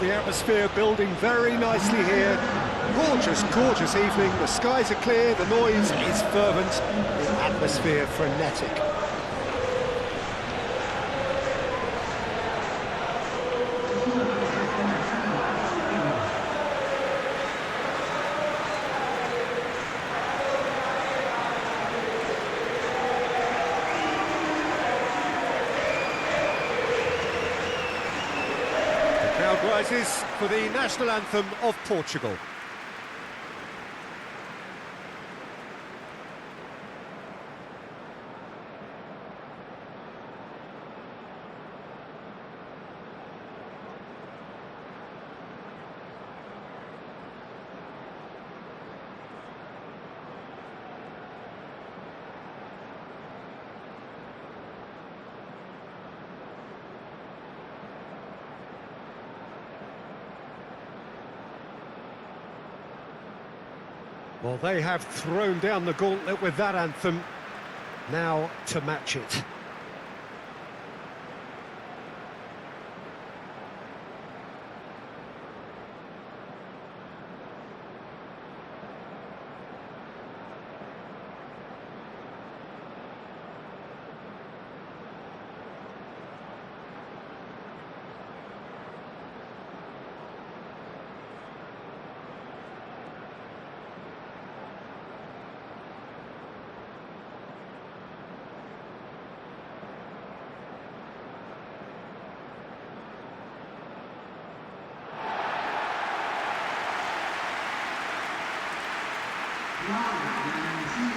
The atmosphere building very nicely here. Gorgeous, gorgeous evening. The skies are clear, the noise is fervent, the atmosphere frenetic. Crowd rises for the national anthem of Portugal. Well, they have thrown down the gauntlet with that anthem. Now to match it.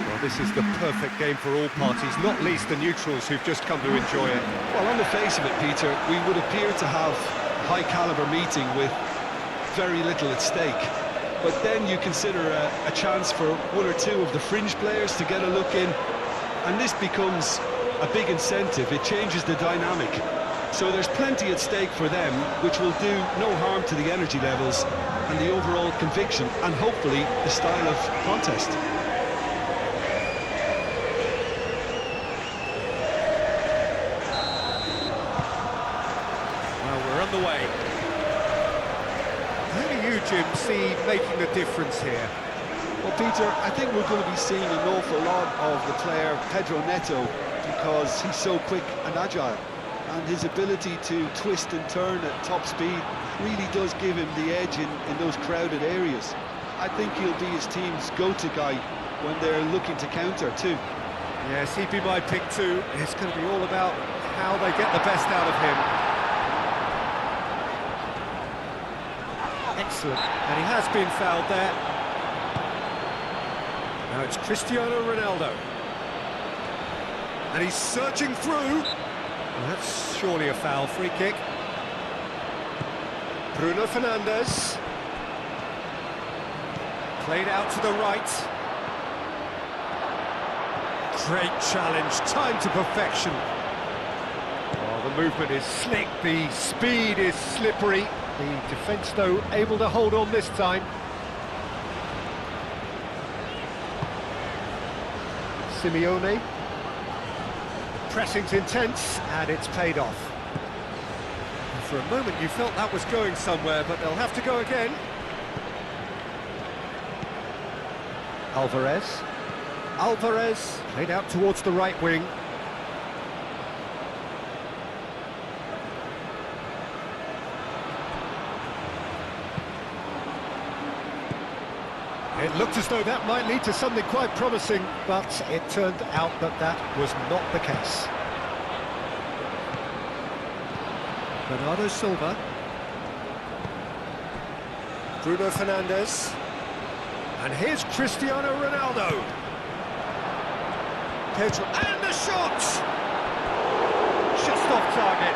Well, this is the perfect game for all parties, not least the neutrals who've just come to enjoy it. Well, on the face of it, Peter, we would appear to have a high-caliber meeting with very little at stake. But then you consider a chance for one or two of the fringe players to get a look in, and this becomes a big incentive. It changes the dynamic. So there's plenty at stake for them, which will do no harm to the energy levels and the overall conviction, and hopefully the style of contest. Well, we're on the way. Who do you, Jim, see making the difference here? Well, Peter, I think we're going to be seeing an awful lot of the player Pedro Neto, because he's so quick and agile, and his ability to twist and turn at top speed really does give him the edge in those crowded areas. I think he'll be his team's go-to guy when they're looking to counter too. Yes, he'd be my pick too. It's going to be all about how they get the best out of him. Excellent, and he has been fouled there. Now it's Cristiano Ronaldo. And he's searching through. Well, that's surely a foul. Free kick. Bruno Fernandes. Played out to the right. Great challenge, time to perfection. Oh, the movement is slick, the speed is slippery. The defence, though, able to hold on this time. Simeone. Pressing's intense, and it's paid off. For a moment you felt that was going somewhere, but they'll have to go again. Alvarez played out towards the right wing. It looked as though that might lead to something quite promising, but it turned out that that was not the case. Bernardo Silva. Bruno Fernandes. And here's Cristiano Ronaldo. Pedro, and the shot! Just off target.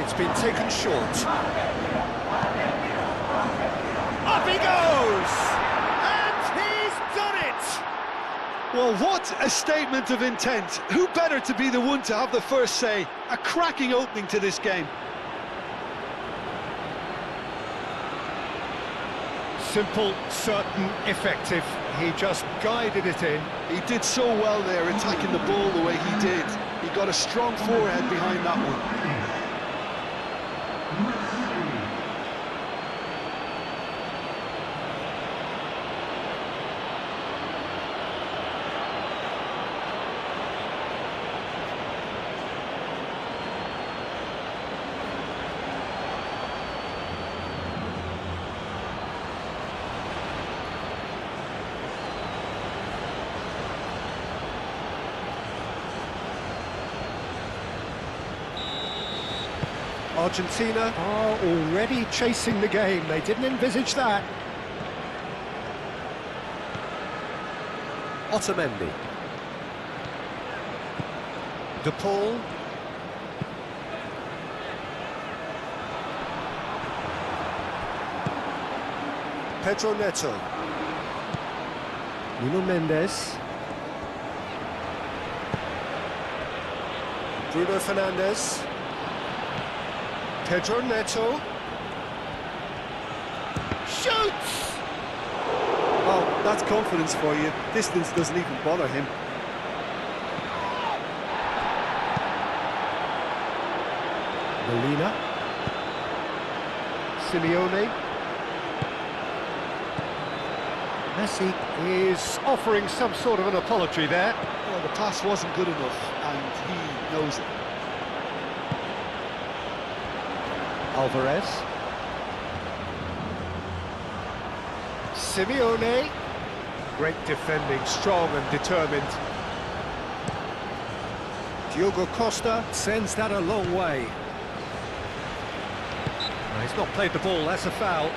It's been taken short. Up he goes! And he's done it! Well, what a statement of intent. Who better to be the one to have the first say? A cracking opening to this game. Simple, certain, effective. He just guided it in. He did so well there, attacking the ball the way he did. He got a strong forehead behind that one. Argentina are already chasing the game. They didn't envisage that. Otamendi. De Paul. Pedro Neto. Nuno Mendes. Bruno Fernandes. Pedro Neto shoots! Oh, that's confidence for you. Distance doesn't even bother him. Molina. Simeone. Messi is offering some sort of an apology there. Well, the pass wasn't good enough, and he knows it. Alvarez. Simeone. Great defending, strong and determined. Diogo Costa sends that a long way. No, he's not played the ball, that's a foul.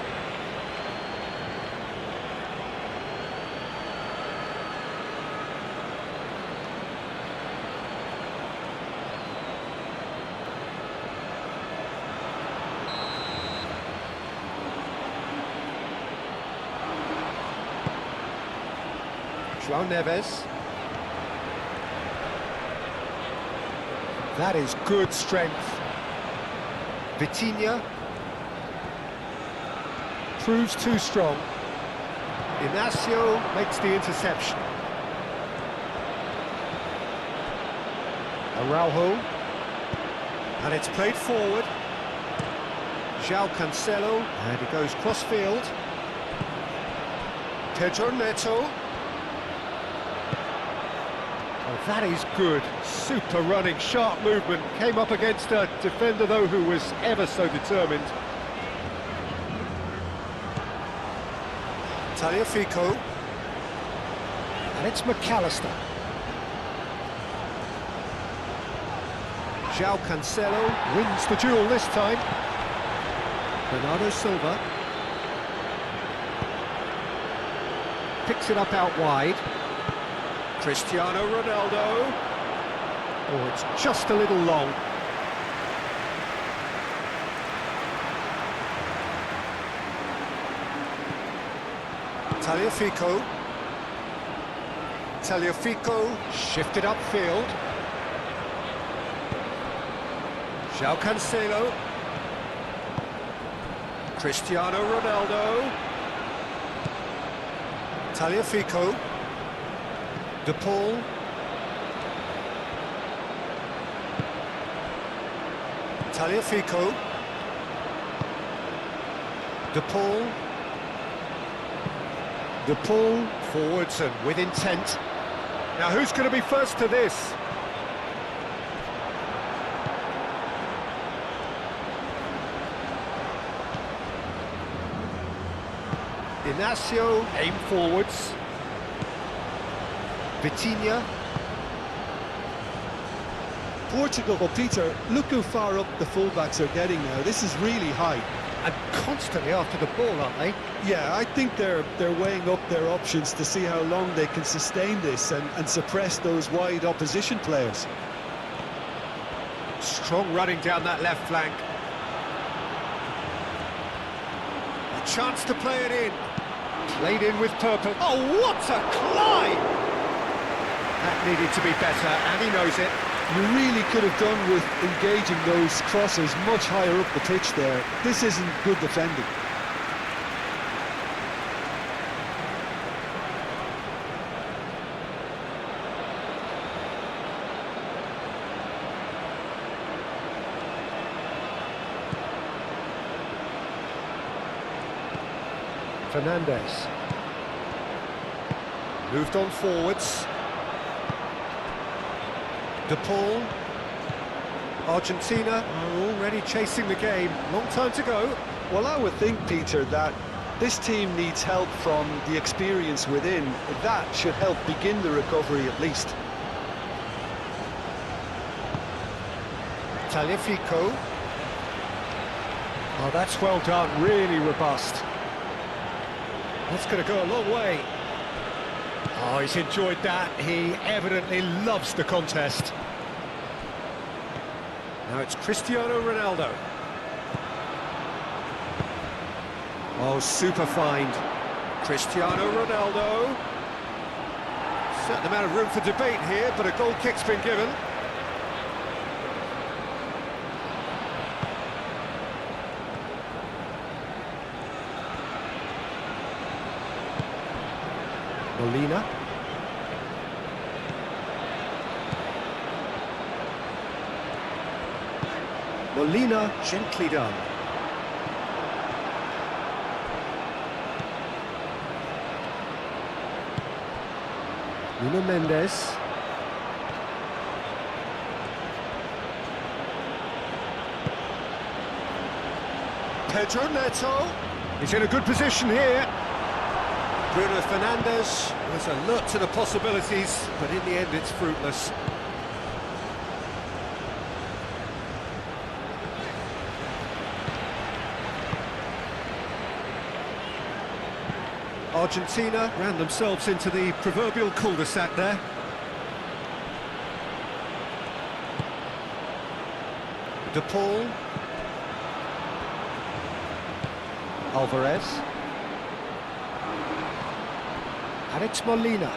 João Neves. That is good strength. Vitinha. Proves too strong. Inacio makes the interception. Araujo. And it's played forward. João Cancelo. And it goes cross-field. Pedro Neto. Oh, that is good. Super running, sharp movement. Came up against a defender, though, who was ever so determined. Tagliafico. And it's McAllister. João Cancelo wins the duel this time. Bernardo Silva. Picks it up out wide. Cristiano Ronaldo. Oh, it's just a little long. Tagliafico. Tagliafico shifted upfield. João Cancelo. Cristiano Ronaldo. Tagliafico. De Paul. Tagliafico. De Paul. De Paul forwards and with intent. Now who's going to be first to this? Inacio aim forwards. Vitinha. Portugal, well, Peter, look how far up the fullbacks are getting now. This is really high. And constantly after the ball, aren't they? Yeah, I think they're weighing up their options to see how long they can sustain this and suppress those wide opposition players. Strong running down that left flank. A chance to play it in. Played in with purpose. Oh, what a climb! needed to be better, and he knows it. You really could have done with engaging those crosses much higher up the pitch there. This isn't good defending. Fernandes. Moved on forwards. De Paul. Argentina are already chasing the game. Long time to go. Well, I would think, Peter, that this team needs help from the experience within. That should help begin the recovery at least. Tagliafico. Oh, that's well done. Really robust. That's going to go a long way. Oh, he's enjoyed that. He evidently loves the contest. Now it's Cristiano Ronaldo. Oh, super find. Cristiano Ronaldo. Certain amount of room for debate here, but a goal kick's been given. Molina. Molina, gently done. Nuno Mendes. Pedro Neto. He's in a good position here. Bruno Fernandes was alert to the possibilities, but in the end it's fruitless. Argentina ran themselves into the proverbial cul-de-sac there. De Paul. Alvarez. And it's Molina.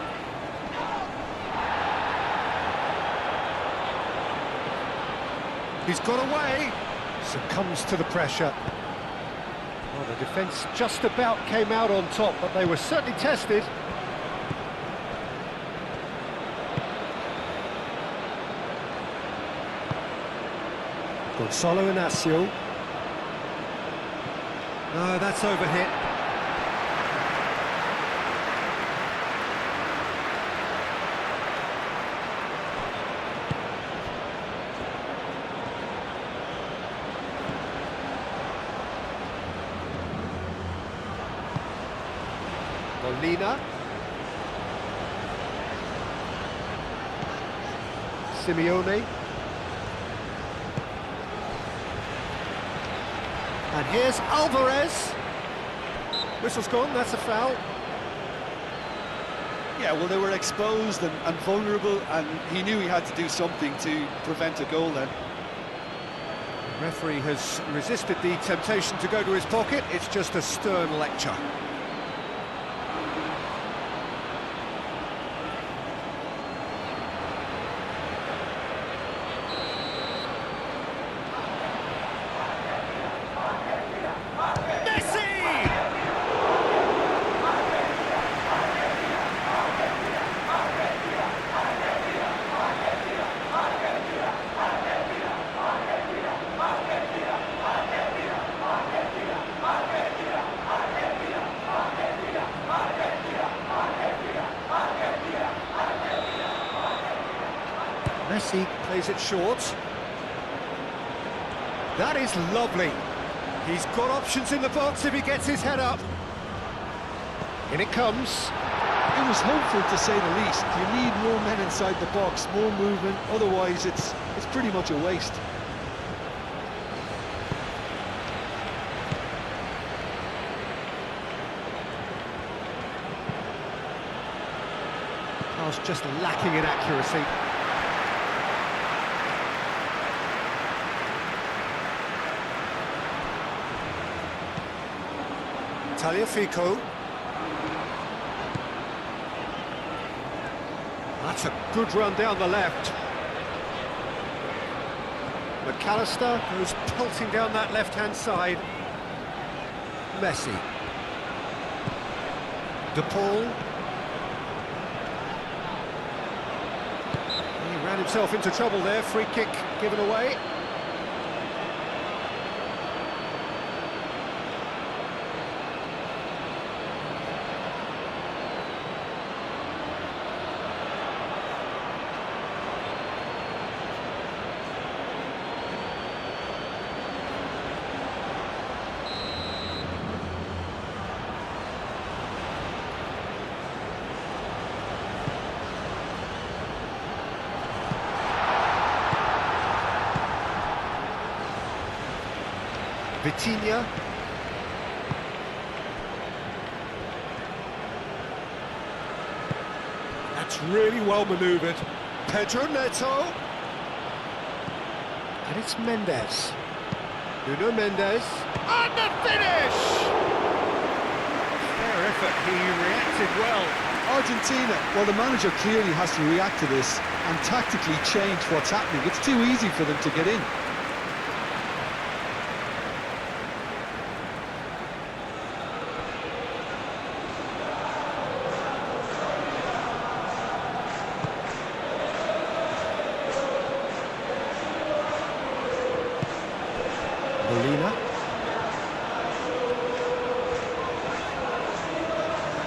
He's got away. Succumbs to the pressure. Well, the defence just about came out on top, but they were certainly tested. Gonzalo Inacio. No, that's overhit. Molina. Simeone. And here's Alvarez. Whistle's gone, that's a foul. Yeah, well, they were exposed and vulnerable, and he knew he had to do something to prevent a goal then. The referee has resisted the temptation to go to his pocket. It's just a stern lecture. Messi plays it short. That is lovely. He's got options in the box if he gets his head up. In it comes. It was hopeful, to say the least. You need more men inside the box, more movement, otherwise it's pretty much a waste. Pass just lacking in accuracy. Tagliafico. That's a good run down the left. McAllister goes pulsing down that left-hand side. Messi. De Paul. He ran himself into trouble there. Free kick given away. Vitinha. That's really well manoeuvred. Pedro Neto. And it's Mendes. Nuno Mendes. And the finish! Fair effort, he reacted well. Argentina, well, the manager clearly has to react to this and tactically change what's happening. It's too easy for them to get in.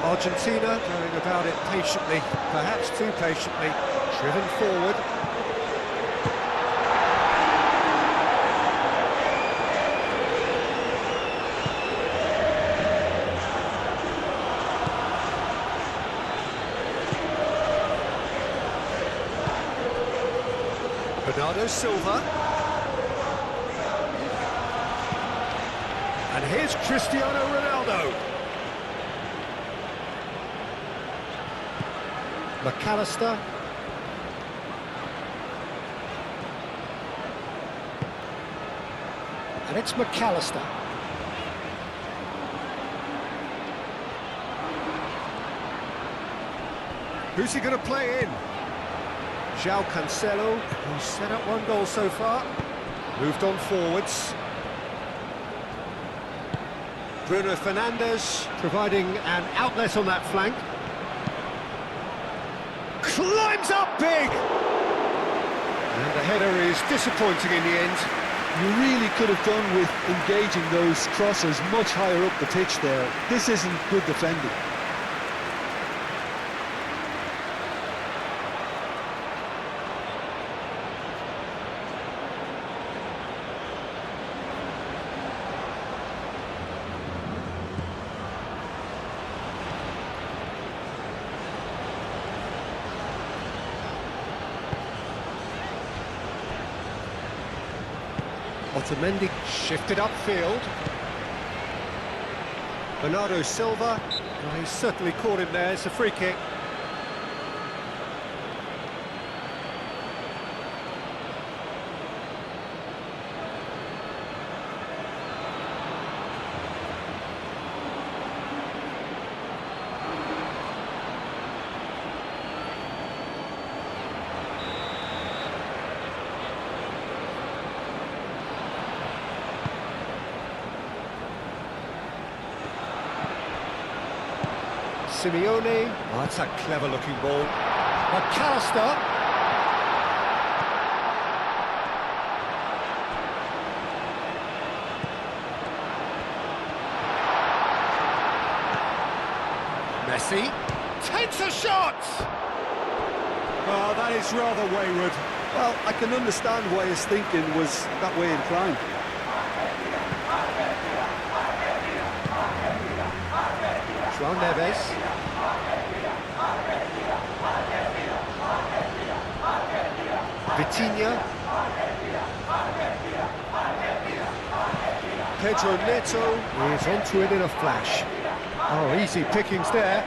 Argentina going about it patiently, perhaps too patiently, driven forward. Bernardo Silva. And here's Cristiano Ronaldo. McAllister. And it's McAllister. Who's he going to play in? João Cancelo, who's set up one goal so far. Moved on forwards. Bruno Fernandes providing an outlet on that flank. Climbs up big! And the header is disappointing in the end. You really could have done with engaging those crossers much higher up the pitch there. This isn't good defending. Otamendi shifted upfield. Bernardo Silva. Oh, he's certainly caught him there. It's a free kick. Simeone. Oh, that's a clever-looking ball. McAllister. Messi takes a shot! Oh, that is rather wayward. Well, I can understand why his thinking was that way inclined. João Neves. Vitinha. Pedro Neto is onto it in a flash. Oh, easy pickings there.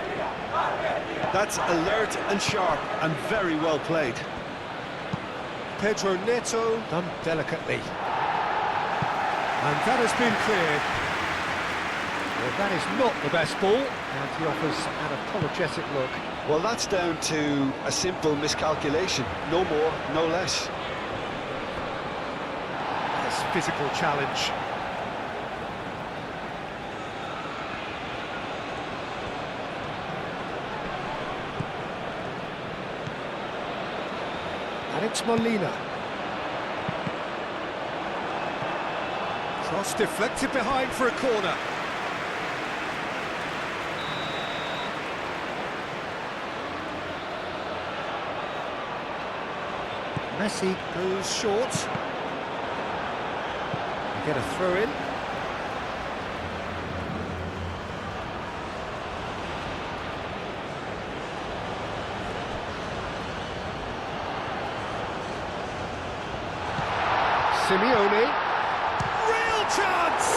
That's alert and sharp and very well played. Pedro Neto done delicately. And that has been cleared. Well, that is not the best ball, and he offers an apologetic look. Well, that's down to a simple miscalculation. No more, no less. That's physical challenge. And it's Molina. Cross deflected behind for a corner. Messi goes short. They get a throw in. Simeone. Real chance!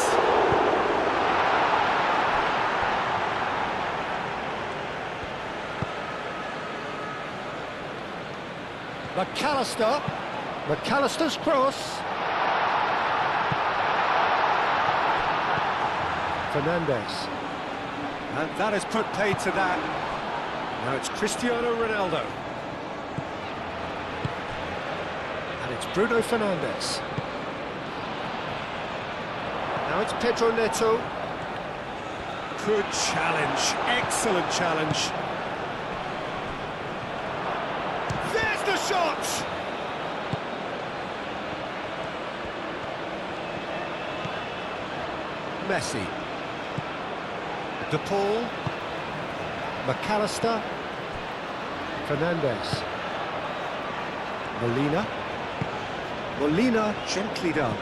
McAllister's cross. Fernandes. And that has put paid to that. Now it's Cristiano Ronaldo. And it's Bruno Fernandes. Now it's Pedro Neto. Good challenge, excellent challenge. There's the shot! Messi. De Paul. McAllister. Fernandes. Molina gently done.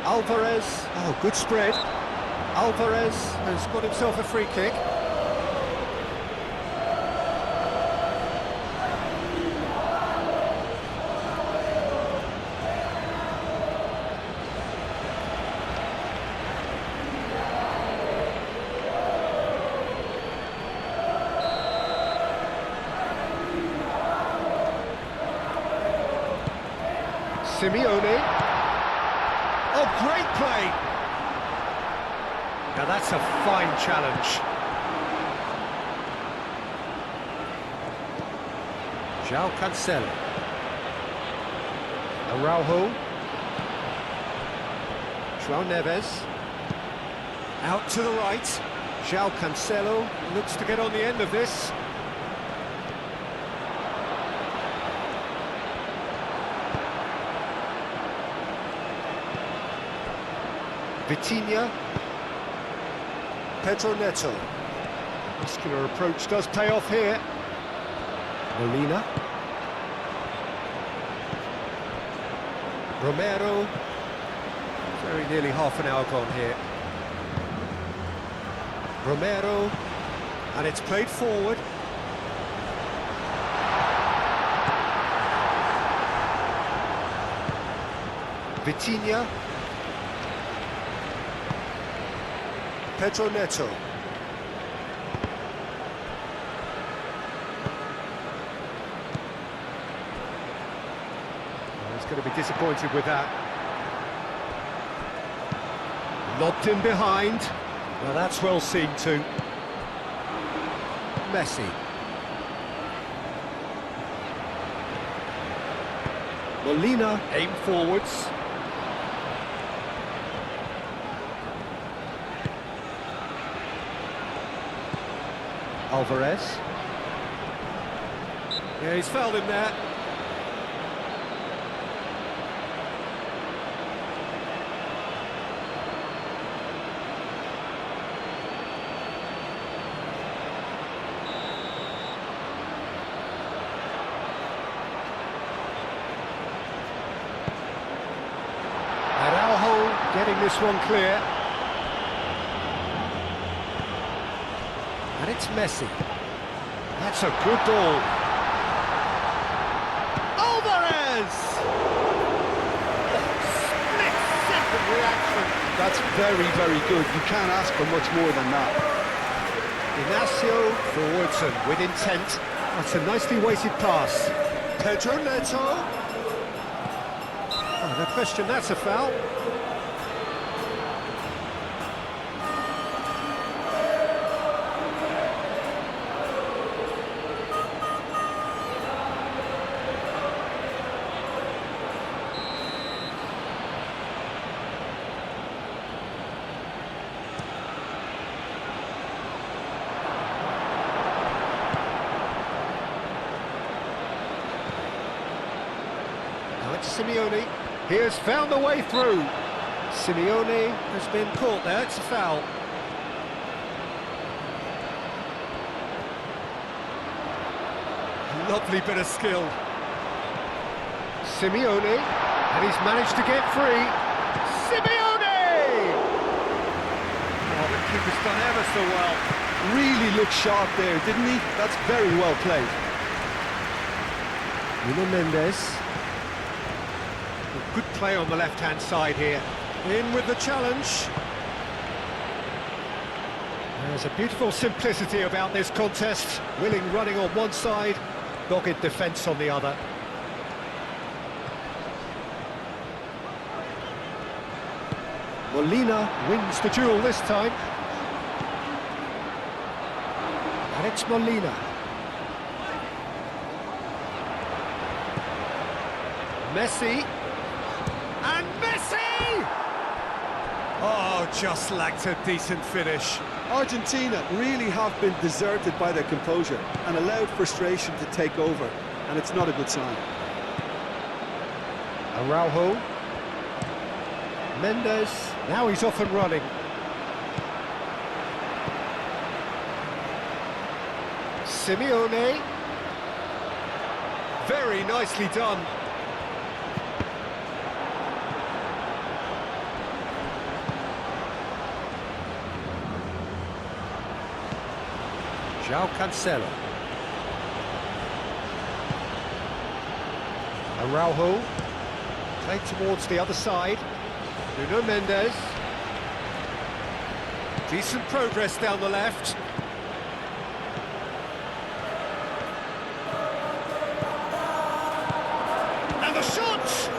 Alvarez. Oh, good spread. Alvarez has got himself a free kick. Simeone. Oh, great play! Now that's a fine challenge. João Cancelo. Araujo. João Neves. Out to the right. João Cancelo looks to get on the end of this. Vitinha. Pedro Neto. Muscular approach does pay off here. Molina. Romero. Very nearly half an hour gone here. Romero. And it's played forward. Vitinha. Pedro Neto. He's going to be disappointed with that. Lobbed in behind. Well, that's well seen too. Messi. Molina aim forwards. Alvarez. Yeah, he's fouled him there. Araujo getting this one clear. And it's Messi. That's a good ball. Alvarez! Split-second reaction. That's very, very good. You can't ask for much more than that. Inacio forwards and with intent. That's a nicely weighted pass. Pedro Neto. Oh, no question, that's a foul. Now it's Simeone. He has found a way through. Simeone has been caught there, it's a foul. Lovely bit of skill. Simeone, and he's managed to get free. Simeone! Oh, the keeper's done ever so well. Really looked sharp there, didn't he? That's very well played. Nuno Mendes. Good play on the left-hand side here. In with the challenge. There's a beautiful simplicity about this contest. Willing running on one side, dogged defence on the other. Molina wins the duel this time. And it's Molina. Messi. And Messi! Oh, just lacked a decent finish. Argentina really have been deserted by their composure and allowed frustration to take over, and it's not a good sign. Araujo. Mendes. Now he's off and running. Simeone. Very nicely done. João Cancelo. Araujo. Played towards the other side. Nuno Mendes. Decent progress down the left. And the shot!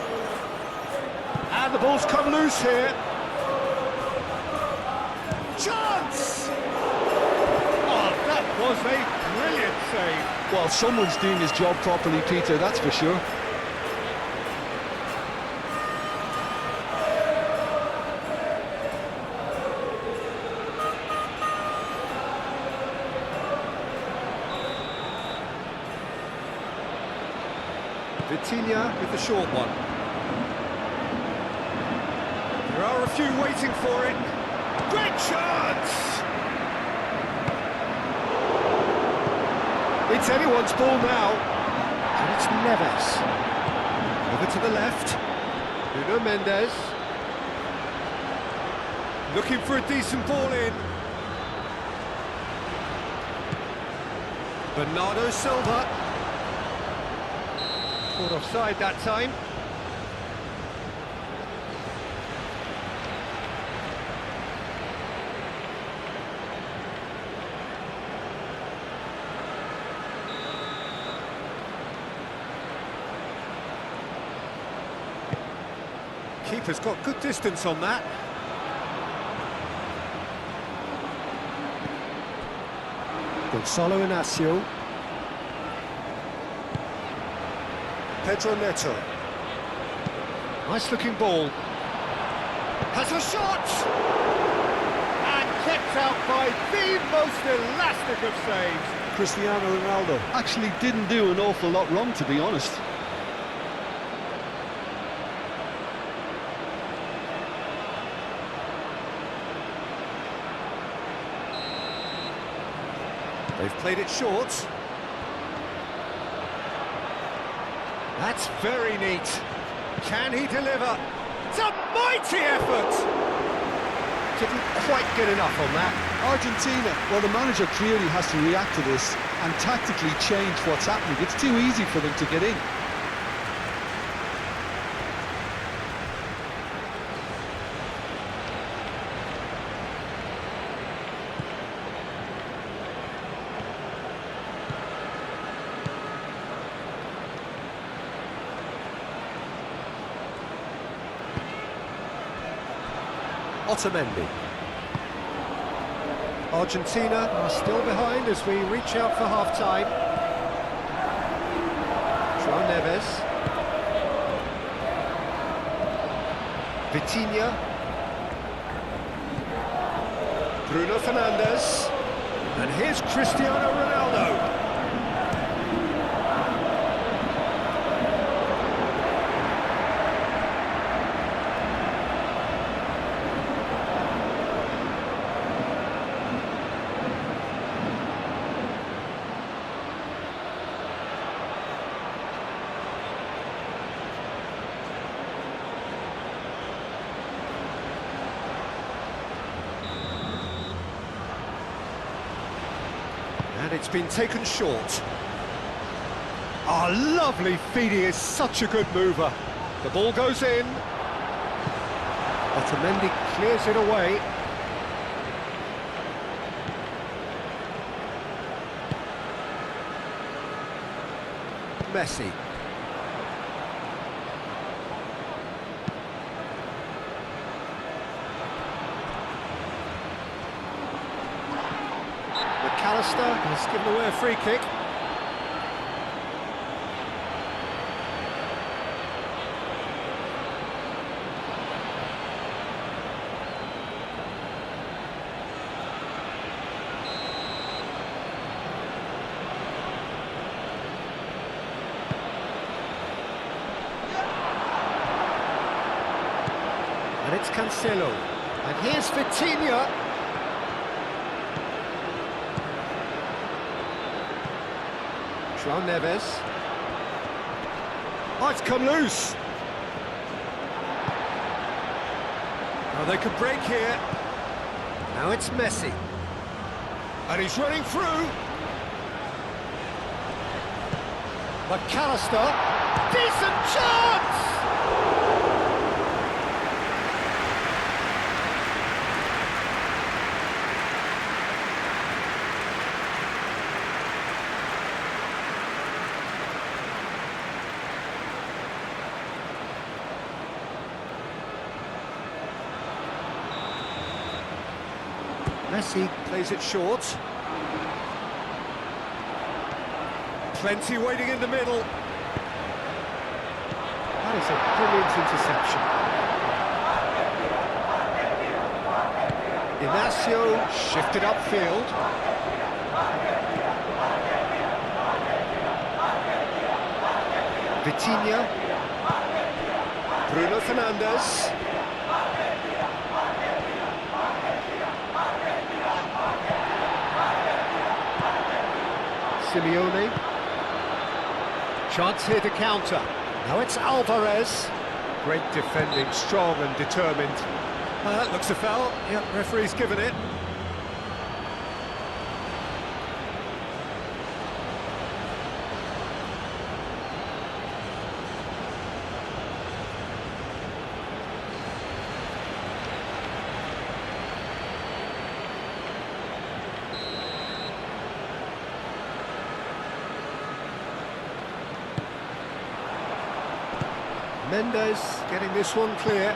And the ball's come loose here. Chance! Oh, that was a brilliant save. Well, someone's doing his job properly, Peter, that's for sure. Vitinha with the short one. There are a few waiting for it. Great chance! It's anyone's ball now. And it's Neves. Over to the left. Nuno Mendes. Looking for a decent ball in. Bernardo Silva. Caught offside that time. Keeper's got good distance on that. Gonzalo Inacio. Pedro Neto. Nice looking ball. Has a shot! And kept out by the most elastic of saves. Cristiano Ronaldo actually didn't do an awful lot wrong, to be honest. They've played it short. That's very neat. Can he deliver? It's a mighty effort! Didn't quite get enough on that. Argentina, well, the manager clearly has to react to this and tactically change what's happening. It's too easy for them to get in. Otamendi. Argentina are still behind as we reach out for half-time. João Neves. Vitinha. Bruno Fernandes. And here's Cristiano Ronaldo. it's been taken short. Oh, lovely feed, he is such a good mover. The ball goes in. Otamendi clears it away. Messi. McAllister has given away a free kick. And it's Cancelo. And here's Vitinha. João Neves. Oh, it's come loose. Now they could break here. Now it's Messi. And he's running through. McAllister. Decent chance! Messi plays it short. Plenty waiting in the middle. That is a brilliant interception. Inacio shifted upfield. Vitinha. Bruno Fernandes. Simeone. Chance here to counter. Now it's Alvarez. Great defending, strong and determined. That looks a foul. Yep, referee's given it. Mendes getting this one clear.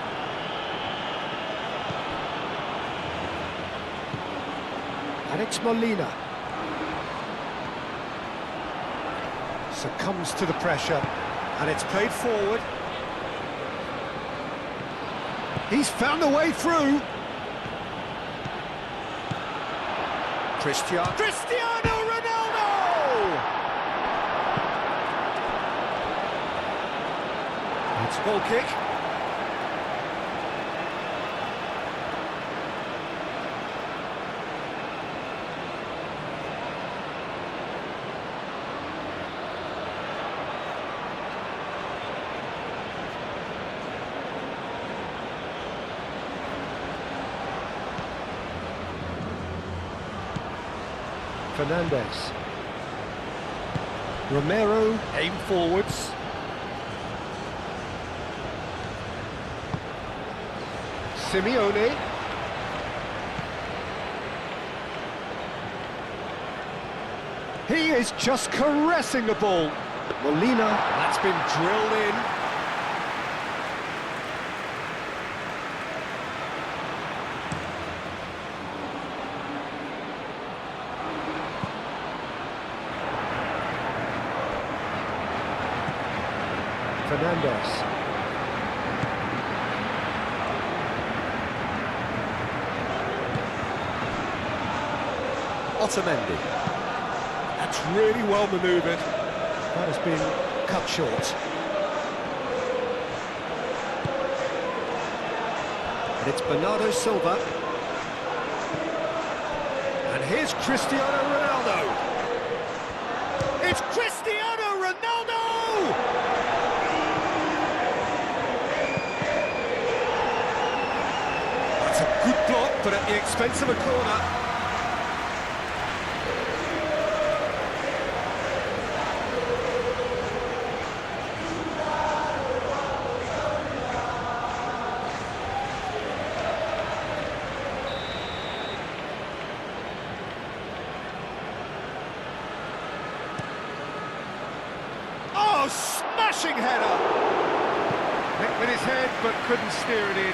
And it's Molina. Succumbs to the pressure. And it's played forward. He's found a way through. Cristiano Ronaldo! It's a goal kick. Fernandes. Romero, aim forwards. Simeone. He is just caressing the ball. Molina, that's been drilled in. Fernandes. Otamendi. That's really well manoeuvred. That has been cut short. And it's Bernardo Silva. And here's Cristiano Ronaldo. It's Cristiano Ronaldo! That's a good block, but at the expense of a corner. Smashing header! Hit with his head, but couldn't steer it in.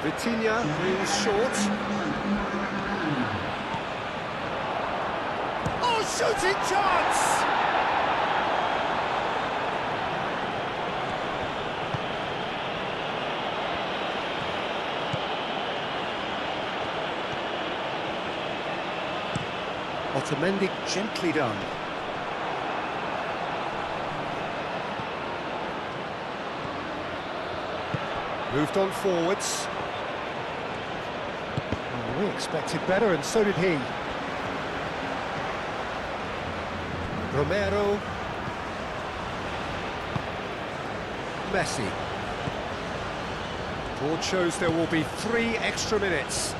Vitinha is short. Oh, shooting chance! Otamendi gently done. Moved on forwards. Oh, we expected better, and so did he. Romero. Messi. Board shows there will be 3 extra minutes.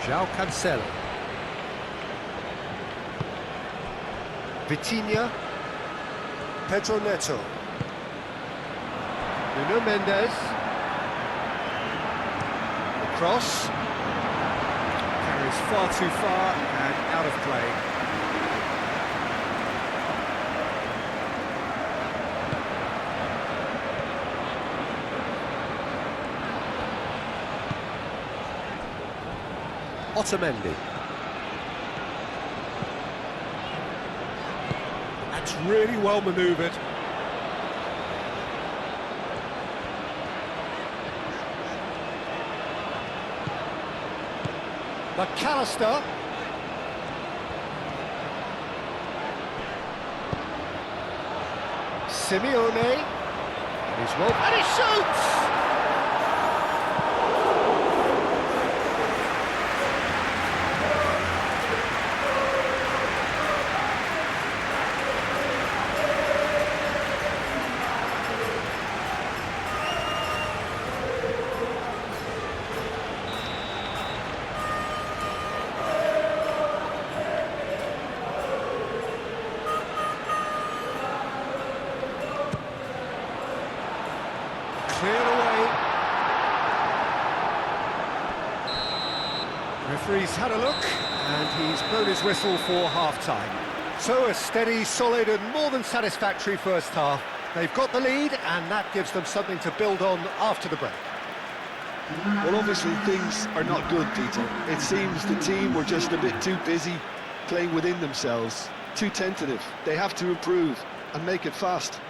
João Cancelo. Vitinha. Pedro Neto. Nuno Mendes. The cross. Carries far too far and out of play. Otamendi. That's really well manoeuvred. McAllister. Simeone. He's well, and he shoots! Cleared away. Referee's had a look, and he's blown his whistle for half-time. So a steady, solid and more than satisfactory first half. They've got the lead, and that gives them something to build on after the break. Well, obviously things are not good, Peter. It seems the team were just a bit too busy playing within themselves, too tentative. They have to improve and make it fast.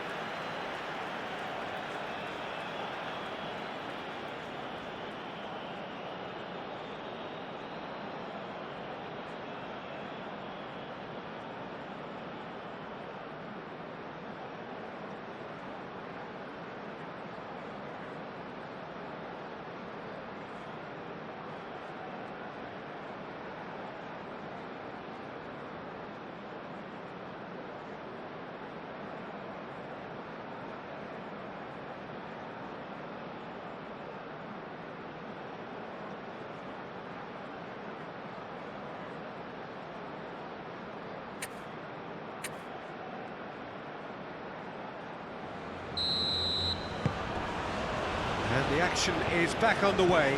And the action is back on the way.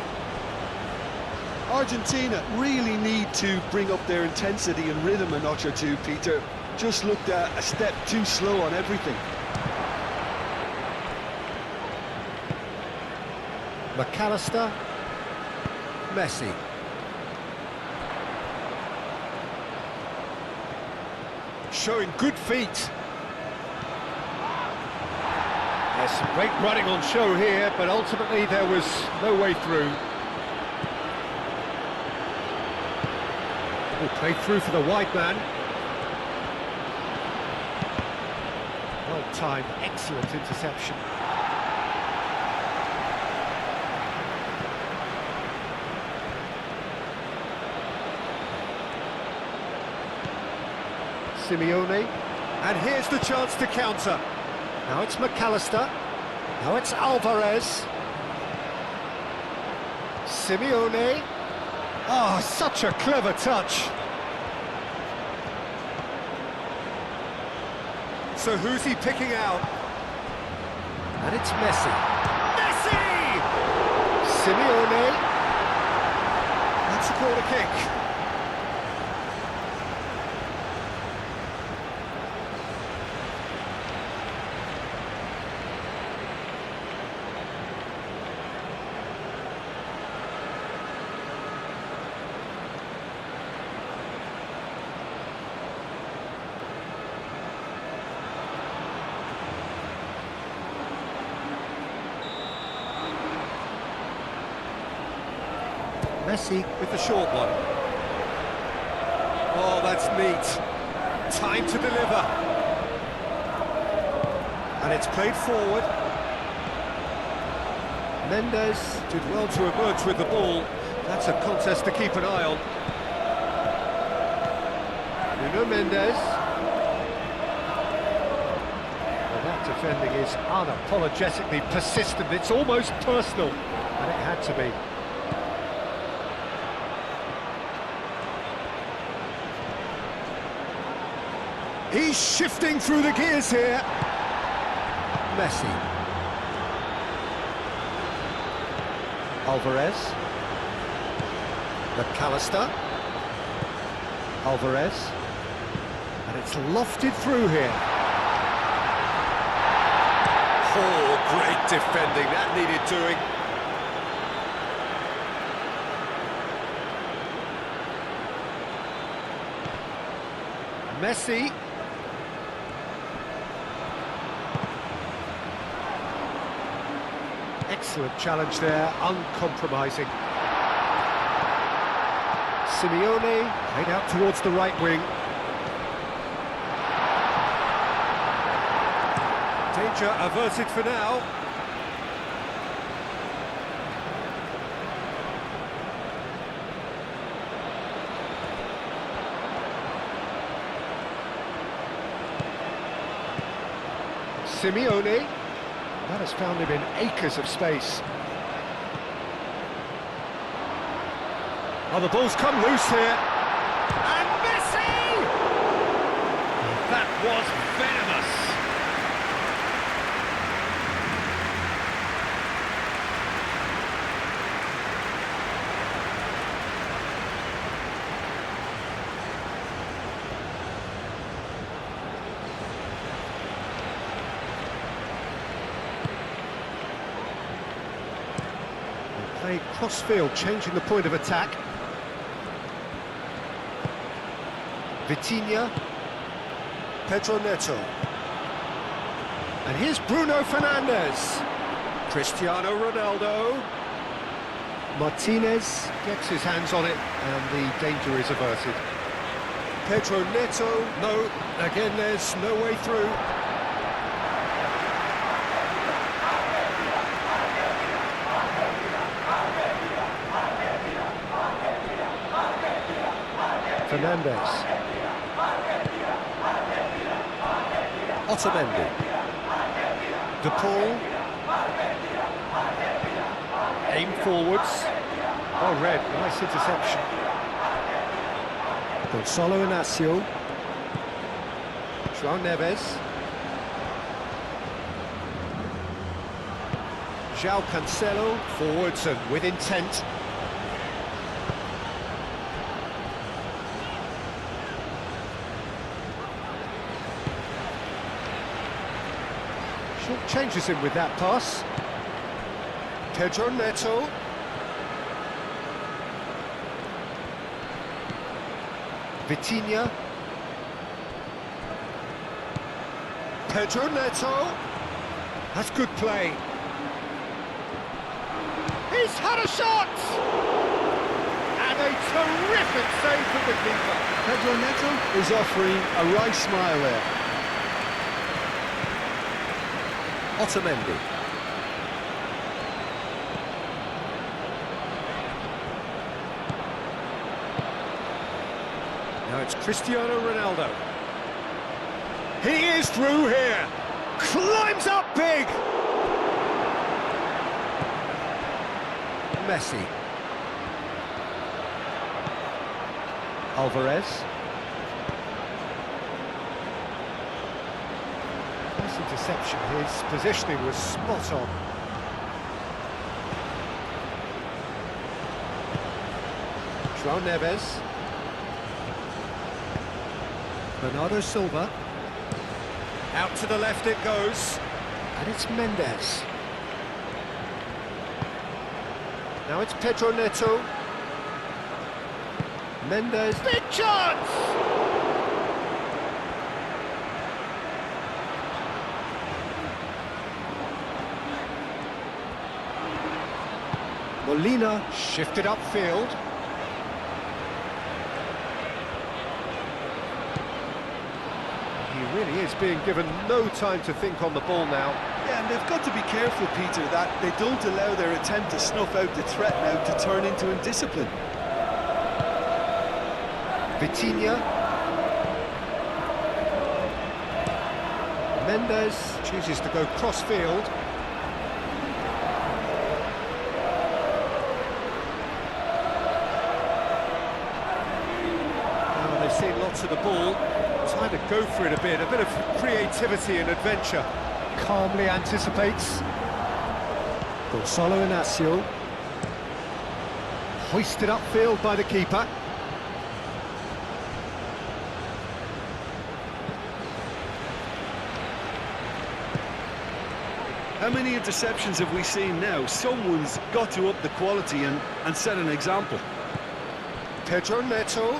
Argentina really need to bring up their intensity and rhythm a notch or two, Peter. Just looked a step too slow on everything. McAllister. Messi. Showing good feet. There's some great running on show here, but ultimately there was no way through. Oh, played through for the wide man. Well timed, excellent interception. Simeone, and here's the chance to counter. Now it's McAllister, now it's Alvarez. Simeone, oh, such a clever touch. So who's he picking out? And it's Messi. Messi! Simeone. That's a corner kick. Messi with the short one. Oh, that's neat. Time to deliver. And it's played forward. Mendes did well to emerge with the ball. That's a contest to keep an eye on. Nuno Mendes. Well, that defending is unapologetically persistent. It's almost personal. And it had to be. He's shifting through the gears here. Messi. Alvarez. McAllister. Alvarez. And it's lofted through here. Oh, great defending. That needed doing. Messi. Excellent challenge there, uncompromising. Simeone played out towards the right wing. Danger averted for now. Simeone. That has found him in acres of space. Oh, the ball's come loose here. And Messi! That was venomous. Played cross-field, changing the point of attack. Vitinha. Pedro Neto. And here's Bruno Fernandes. Cristiano Ronaldo. Martinez gets his hands on it, and the danger is averted. Pedro Neto. No, again there's no way through. Fernandes. Otamendi. De Paul. Aim forwards. Oh, red. Nice interception. Gonzalo Inacio. João Neves. João Cancelo. Forwards and with intent. Changes him with that pass. Pedro Neto. Vitinha. Pedro Neto. That's good play. He's had a shot! And a terrific save from the keeper. Pedro Neto is offering a wry smile there. Otamendi. Now it's Cristiano Ronaldo. He is through here. Climbs up big. Messi. Alvarez. interception. His positioning was spot on. João Neves. Bernardo Silva. Out to the left it goes. And it's Mendes. Now it's Pedro Neto. Mendes. Big chance! Molina shifted upfield. He really is being given no time to think on the ball now. Yeah, and they've got to be careful, Peter, that they don't allow their attempt to snuff out the threat now to turn into indiscipline. Vitinha. Mendes chooses to go cross-field. Now they've seen lots of the ball. Trying to go for it a bit of creativity and adventure. Calmly anticipates. Gonzalo Inacio. Hoisted upfield by the keeper. How many interceptions have we seen now? Someone's got to up the quality and set an example. Pedro Neto.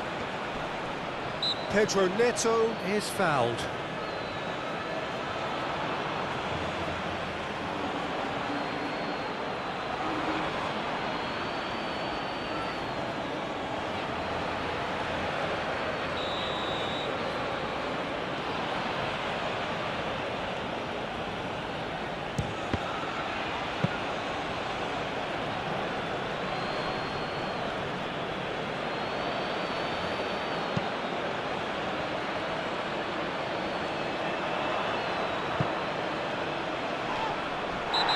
Pedro Neto is fouled.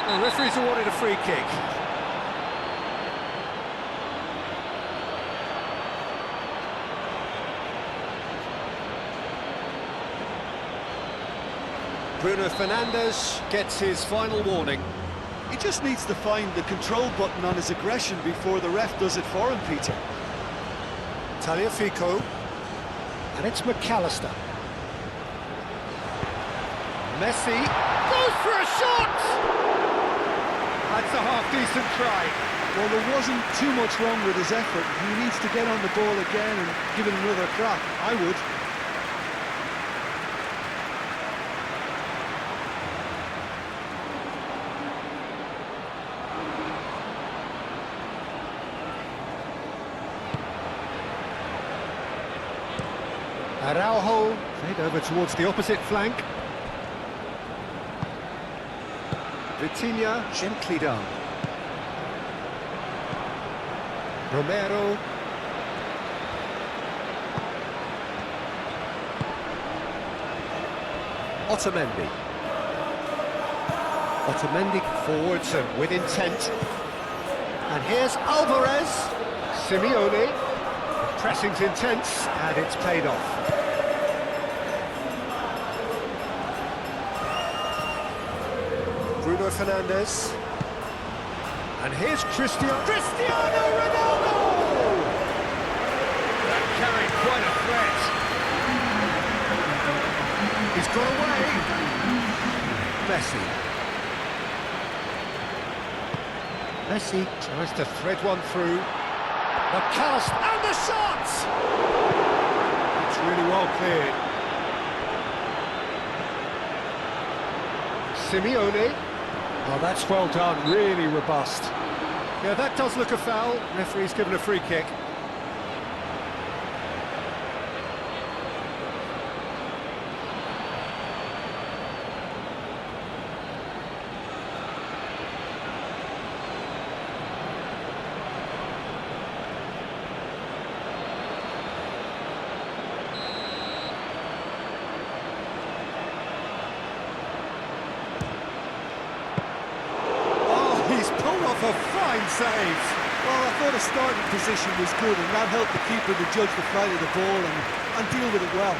The referee's awarded a free kick. Bruno Fernandes gets his final warning. He just needs to find the control button on his aggression before the ref does it for him, Peter. Tagliafico. And it's McAllister. Messi goes for a shot! That's a half-decent try. Well, there wasn't too much wrong with his effort. He needs to get on the ball again and give it another crack. I would. Araujo played over towards the opposite flank. Vitinha gently down. Romero. Otamendi. Otamendi forwards and with intent. And here's Alvarez. Simeone. Pressing's intense and it's paid off. Bruno Fernandes. And here's Cristiano Ronaldo! That carried quite a threat. He's got away. Messi tries to thread one through. McAllister and the shot! It's really well cleared. Simeone. Oh, that's well done, really robust. Yeah, that does look a foul. Referee's given a free kick. A fine save. Well, I thought his starting position was good, and that helped the keeper to judge the flight of the ball and deal with it well.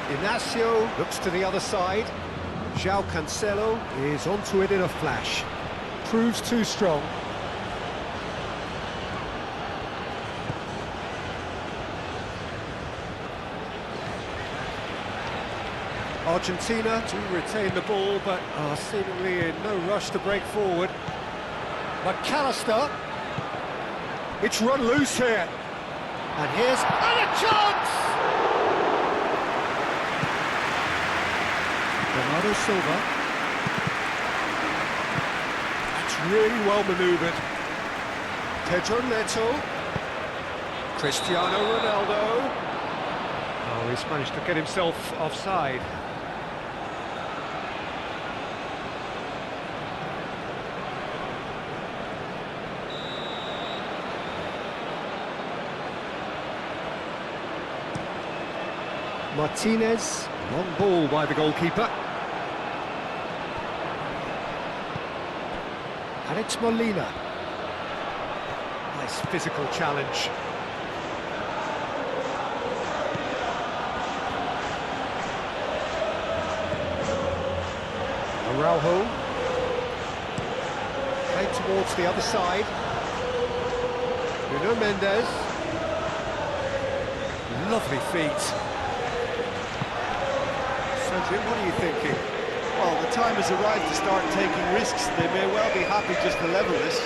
Inacio looks to the other side. João Cancelo is onto it in a flash. Proves too strong. Argentina do retain the ball, but are seemingly in no rush to break forward. McAllister. It's run loose here. And here's a chance! Bernardo Silva. That's really well manoeuvred. Pedro Neto. Cristiano Ronaldo. Oh, he's managed to get himself offside. Martinez, long ball by the goalkeeper. And it's Molina. Nice physical challenge. Araujo. Played towards the other side. Nuno Mendes. Lovely feet. Jim, what are you thinking? Well, the time has arrived to start taking risks. They may well be happy just to level this.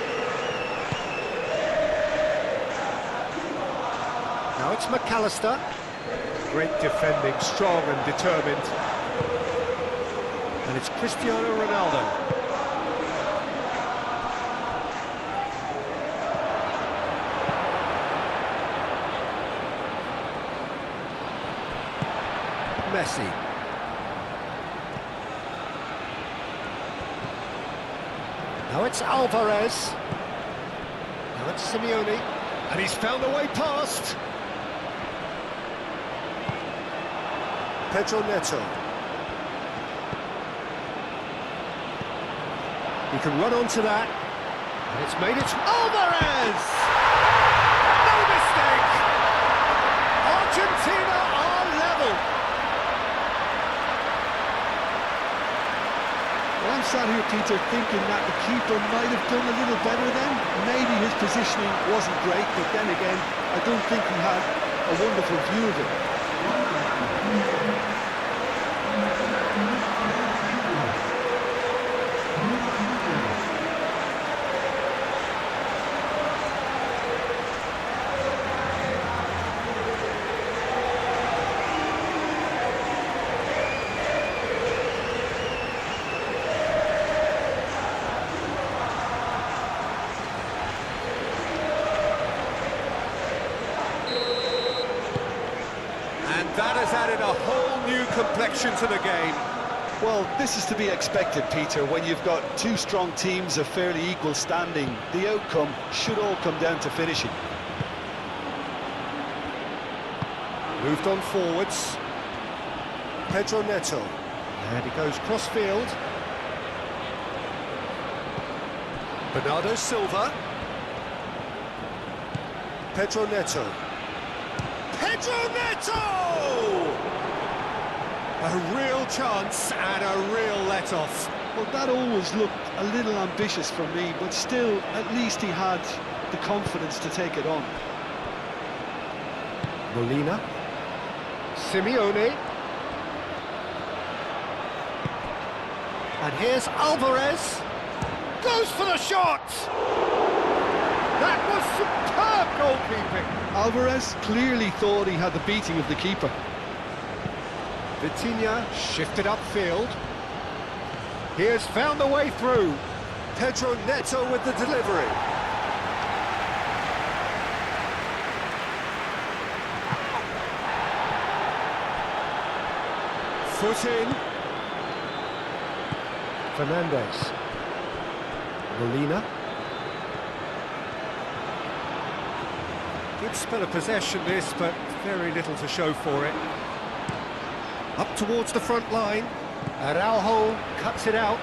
Now it's McAllister. Great defending, strong and determined. And it's Cristiano Ronaldo. Messi. Now it's Alvarez. Now it's Simeone. And he's found a way past. Pedro Neto. He can run onto that. And it's made it Alvarez! No mistake! Argentina are level. Well, I'm sat here, Peter, thinking that the keeper might have done a little better then. Maybe his positioning wasn't great, but then again, I don't think he had a wonderful view of it. That has added a whole new complexion to the game. Well, this is to be expected, Peter. When you've got two strong teams of fairly equal standing, the outcome should all come down to finishing. Moved on forwards. Pedro Neto. And he goes cross-field. Bernardo Silva. Pedro Neto. Pedro Neto! A real chance and a real let-off. Well, that always looked a little ambitious for me, but still, at least he had the confidence to take it on. Molina. Simeone. And here's Alvarez. Goes for the shot! That was superb goalkeeping. Alvarez clearly thought he had the beating of the keeper. Vitinha shifted upfield. He has found a way through. Pedro Neto with the delivery. Foot in. Fernandez. Molina. Good spell of possession this, but very little to show for it. Up towards the front line. Araujo cuts it out.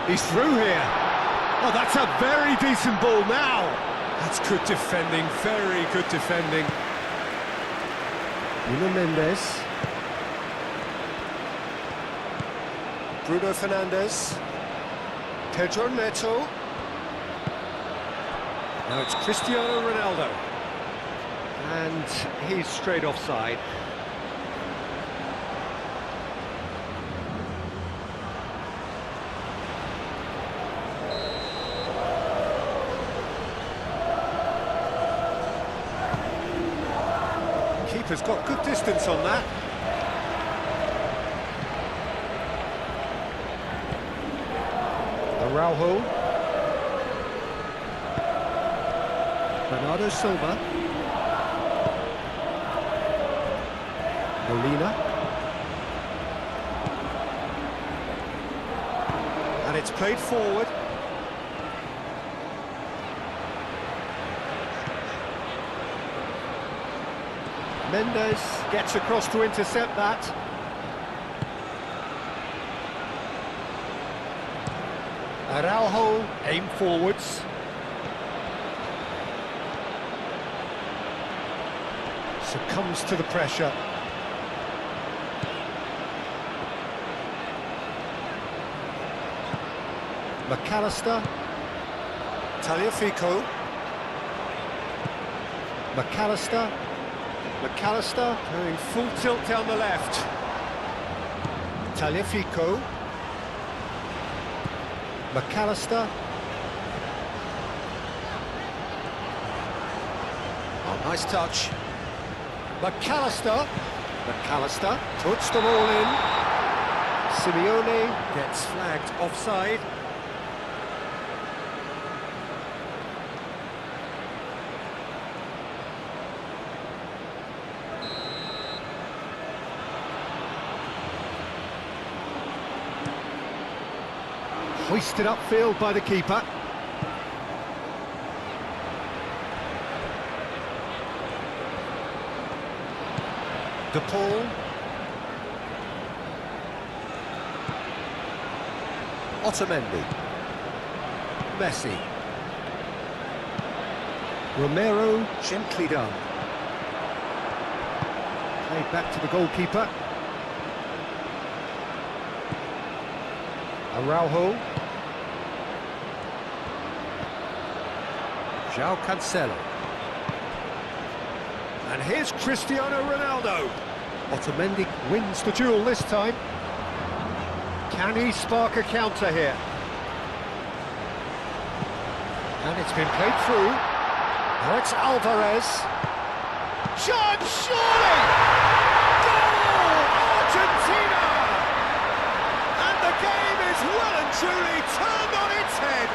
He's through here. Oh, that's a very decent ball now. That's good defending, very good defending. Nuno Mendes. Bruno Fernandes. Pedro Neto. Now it's Cristiano Ronaldo. And he's straight offside. Keeper's got good distance on that. Araujo. Bernardo Silva. Molina. And it's played forward. Mendes gets across to intercept that. Araujo aim forwards. Succumbs to the pressure. McAllister. Tagliafico. McAllister. McAllister going full tilt down the left. Tagliafico. McAllister. Oh, nice touch. McAllister. McAllister puts them all in. Simeone gets flagged offside. Hoisted upfield by the keeper. De Paul. Otamendi. Messi. Romero, gently done. Played back to the goalkeeper. Araujo. João Cancelo. And here's Cristiano Ronaldo. Otamendi wins the duel this time. Can he spark a counter here? And it's been played through. Now it's Alvarez. Shot, surely! Goal! Argentina! And the game is well and truly turned on its head.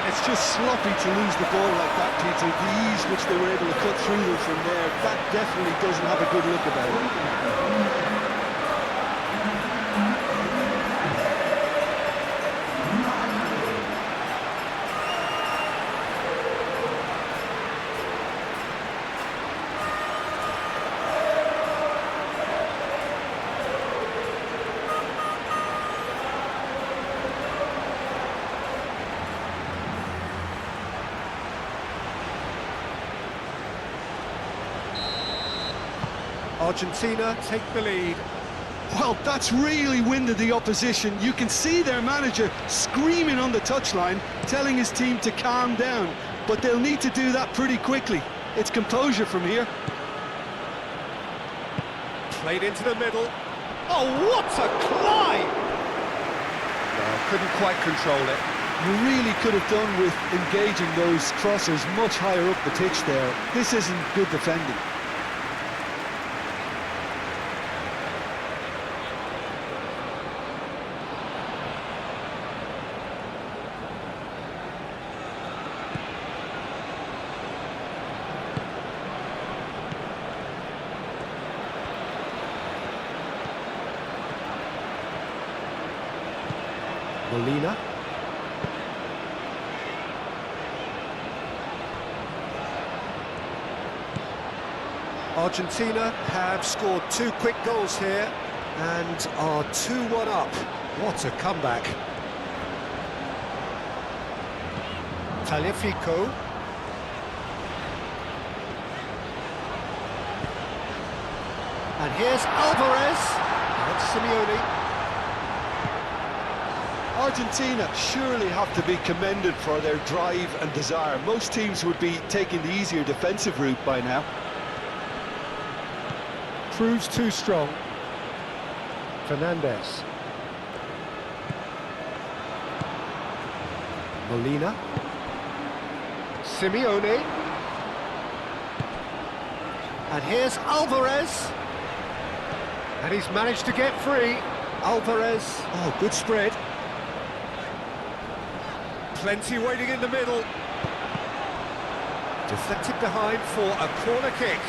It's just sloppy to lose the ball like that, Peter. The ease which they were able to cut through them from there, that definitely doesn't have a good look about it. Argentina take the lead. Well, that's really winded the opposition. You can see their manager screaming on the touchline, telling his team to calm down. But they'll need to do that pretty quickly. It's composure from here. Played into the middle. Oh, what a climb! No, couldn't quite control it. You really could have done with engaging those crossers much higher up the pitch there. This isn't good defending. Molina. Argentina have scored 2 quick goals here and are 2-1 up. What a comeback. Tagliafico. And here's Alvarez. That's Simeone. Argentina surely have to be commended for their drive and desire. Most teams would be taking the easier defensive route by now. Proves too strong. Fernandez. Molina. Simeone. And here's Alvarez. And he's managed to get free. Alvarez. Oh, good spread. Plenty waiting in the middle. Deflected behind for a corner kick.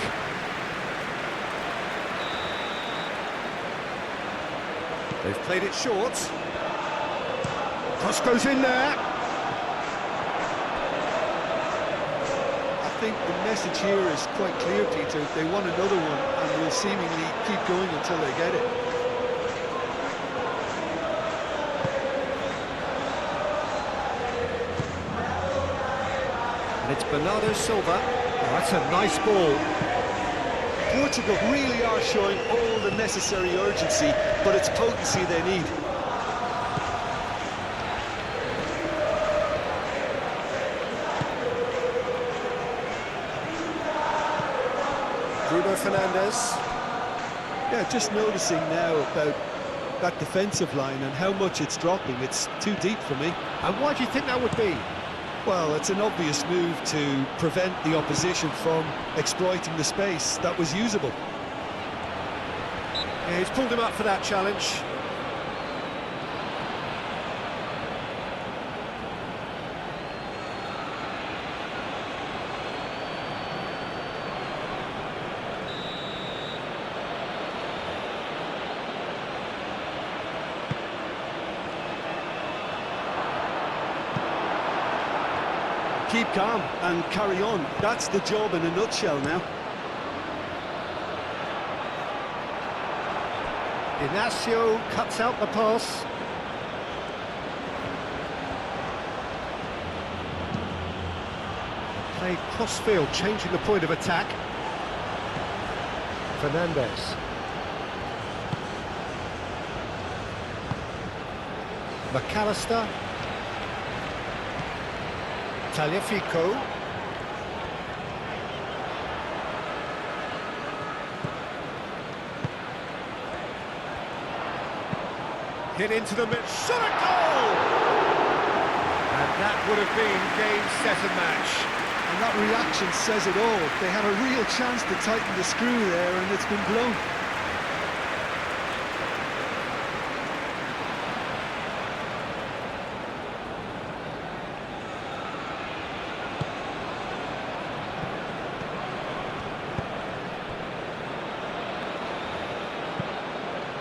They've played it short. Cross goes in there. I think the message here is quite clear, Peter. They want another one and will seemingly keep going until they get it. And it's Bernardo Silva. Oh, that's a nice ball. Portugal really are showing all the necessary urgency, but it's potency they need. Bruno Fernandes. Yeah, just noticing now about that defensive line and how much it's dropping. It's too deep for me. And why do you think that would be? Well, it's an obvious move to prevent the opposition from exploiting the space that was usable. Yeah, he's pulled him up for that challenge. Keep calm and carry on. That's the job in a nutshell now. Inacio cuts out the pass. Play cross-field, changing the point of attack. Fernandez. McAllister. Tagliafico. Hit into the mid, shot a goal! And that would have been game, set and match. And that reaction says it all. They had a real chance to tighten the screw there and it's been blown.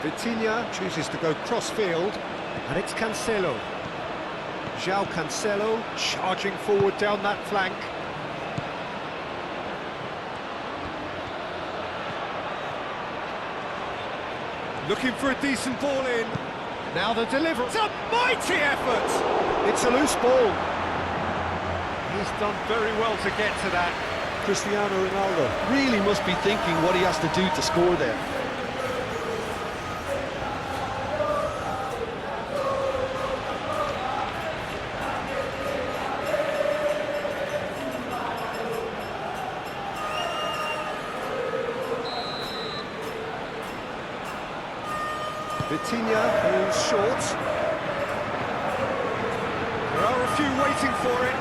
Vitinha chooses to go cross-field, and it's Cancelo. João Cancelo charging forward down that flank. Looking for a decent ball in. Now the delivery. It's a mighty effort! It's a loose ball. He's done very well to get to that. Cristiano Ronaldo really must be thinking what he has to do to score there. Vitinha, who's short. There are a few waiting for it.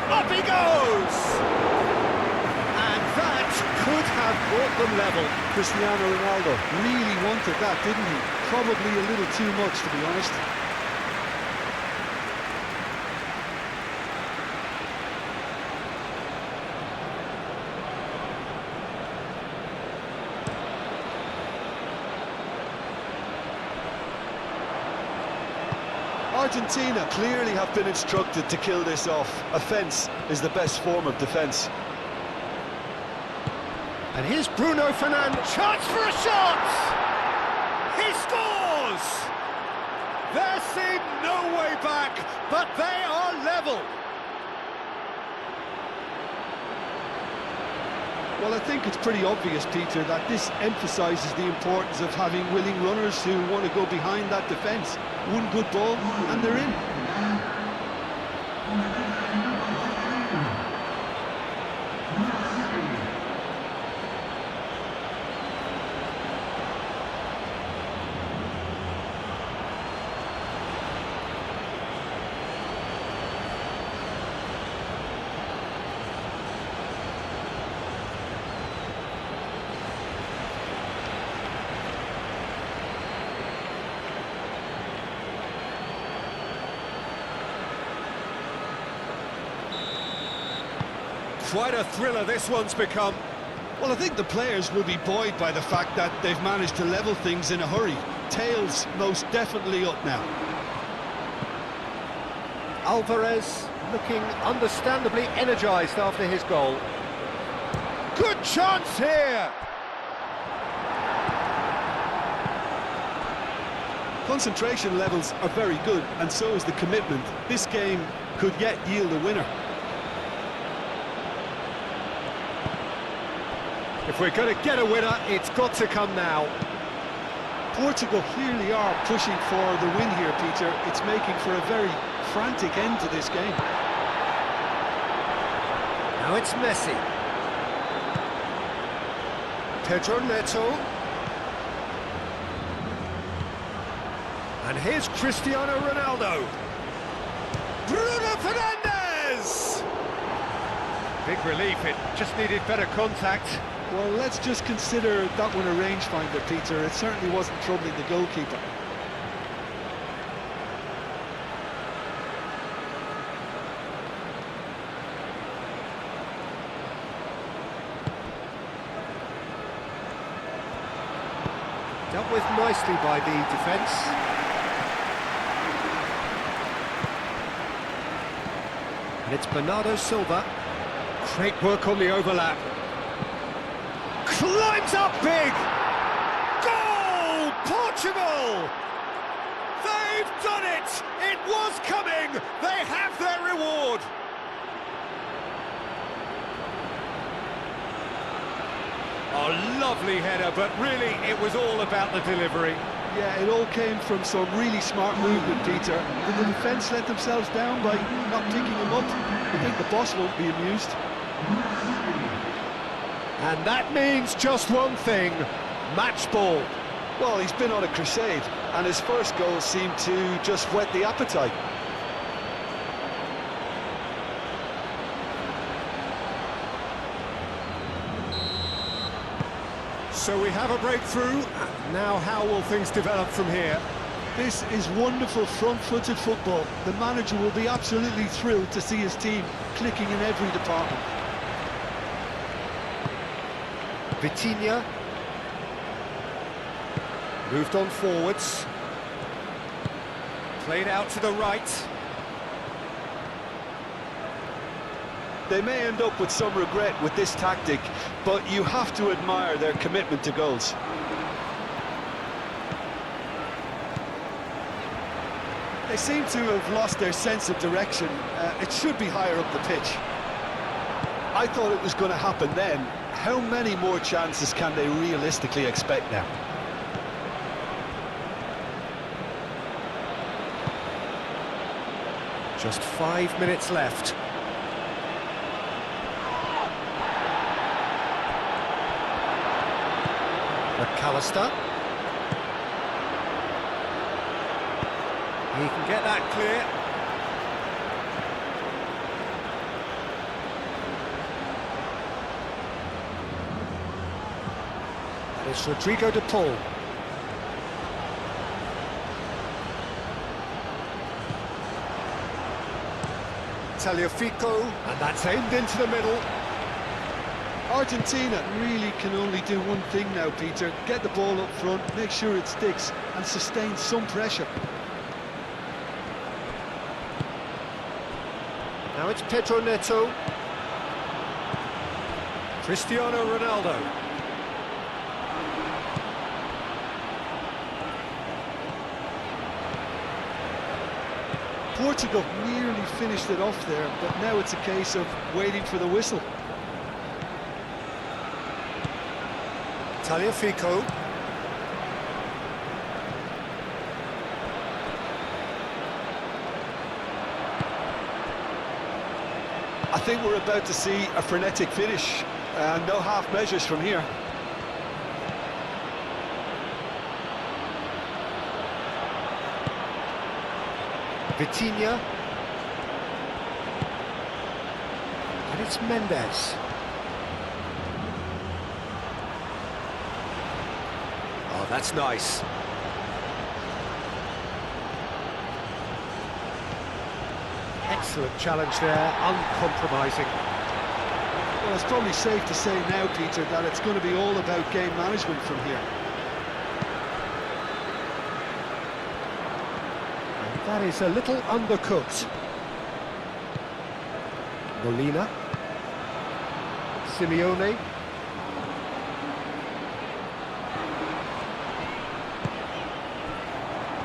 Up he goes! And that could have brought them level. Cristiano Ronaldo really wanted that, didn't he? Probably a little too much, to be honest. Argentina clearly have been instructed to kill this off. Offence is the best form of defence. And here's Bruno Fernandes. Chance for a shot! He scores! There seemed no way back, but they are level. Well, I think it's pretty obvious, Peter, that this emphasises the importance of having willing runners who want to go behind that defence. One good ball, and they're in. Quite a thriller this one's become. Well, I think the players will be buoyed by the fact that they've managed to level things in a hurry. Tails most definitely up now. Alvarez looking understandably energised after his goal. Good chance here! Concentration levels are very good, and so is the commitment. This game could yet yield a winner. If we're going to get a winner, it's got to come now. Portugal clearly are pushing for the win here, Peter. It's making for a very frantic end to this game. Now it's Messi. Pedro Neto. And here's Cristiano Ronaldo. Bruno Fernandes! Big relief, it just needed better contact. Well, let's just consider that one a rangefinder, Peter. It certainly wasn't troubling the goalkeeper. Dealt with nicely by the defence. And it's Bernardo Silva. Great work on the overlap. Climbs up big! Goal! Portugal! They've done it! It was coming! They have their reward! A lovely header, but really it was all about the delivery. Yeah, it all came from some really smart movement, Peter. Did the defence let themselves down by not picking him up? I think the boss won't be amused. And that means just one thing, match ball. Well, he's been on a crusade, and his first goal seemed to just whet the appetite. So we have a breakthrough. Now how will things develop from here? This is wonderful front-footed football. The manager will be absolutely thrilled to see his team clicking in every department. Vitinha moved on forwards, played out to the right. They may end up with some regret with this tactic, but you have to admire their commitment to goals. They seem to have lost their sense of direction. It should be higher up the pitch. I thought it was going to happen then. How many more chances can they realistically expect now? Just 5 minutes left. McAllister. He can get that clear. And it's Rodrigo de Paul. Tagliafico, and that's aimed into the middle. Argentina really can only do one thing now, Peter. Get the ball up front, make sure it sticks, and sustain some pressure. Now it's Pedro Neto. Cristiano Ronaldo. Portugal nearly finished it off there, but now it's a case of waiting for the whistle. Tagliafico. I think we're about to see a frenetic finish, and no half measures from here. Vitinha. And it's Mendes. Oh, that's nice. Excellent challenge there, uncompromising. Well, it's probably safe to say now, Peter, that it's going to be all about game management from here. And that is a little undercooked. Molina. Simeone.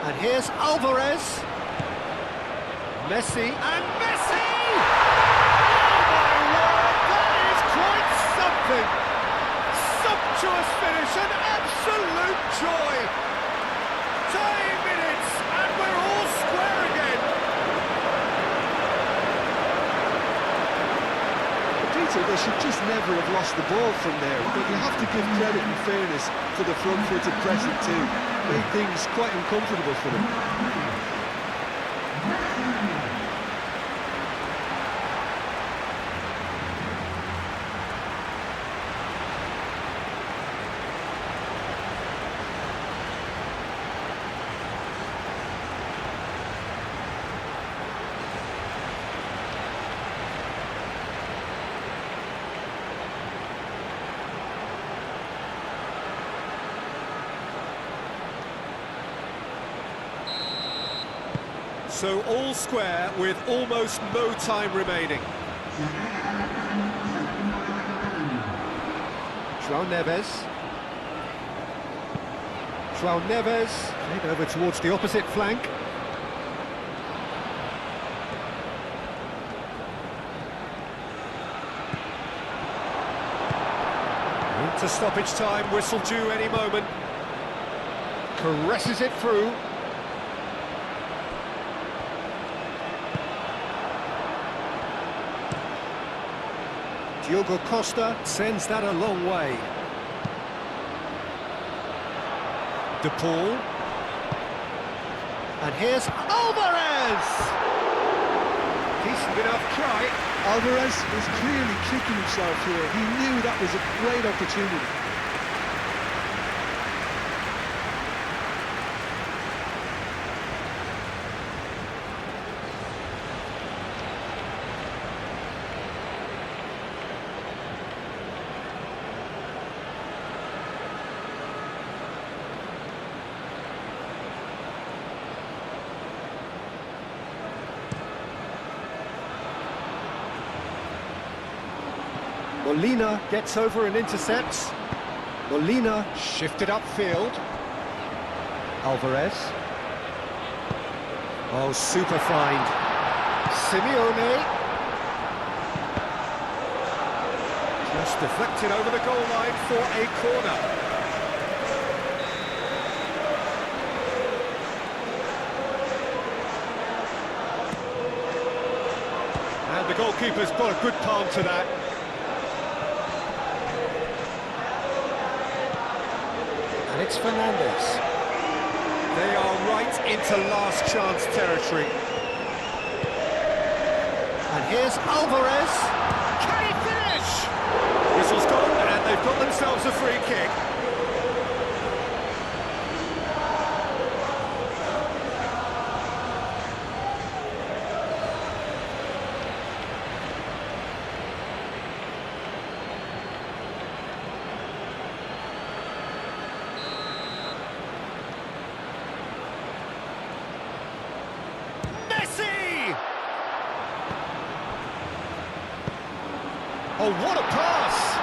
And here's Alvarez. Messi, and Messi! Oh my word, that is quite something! Sumptuous finish, an absolute joy! Tying minutes, and we're all square again! Peter, they should just never have lost the ball from there, but you have to give credit and fairness to the front-footed pressing too. Made things quite uncomfortable for them. So all square with almost no time remaining. João Neves. João Neves, played over towards the opposite flank. Into stoppage time, whistle due any moment. Caresses it through. Diogo Costa sends that a long way. De Paul. And here's Alvarez! Decent enough try. Alvarez was clearly kicking himself here. He knew that was a great opportunity. Molina gets over and intercepts. Molina shifted upfield. Alvarez. Oh, super find. Simeone. Just deflected over the goal line for a corner. And the goalkeeper's got a good palm to that. And it's Fernandes. They are right into last chance territory. And here's Alvarez. Can he finish? Whistle's gone and they've got themselves a free kick. Oh, what a pass!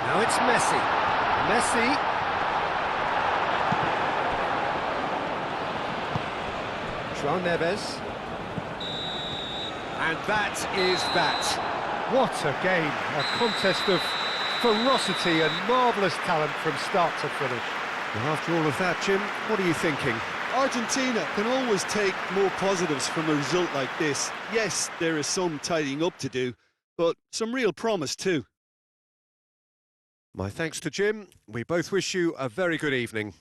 Now it's Messi. Messi. João Neves. And that is that. What a game, a contest of ferocity and marvellous talent from start to finish. Well, after all of that, Jim, what are you thinking? Argentina can always take more positives from a result like this. Yes, there is some tidying up to do, but some real promise too. My thanks to Jim. We both wish you a very good evening.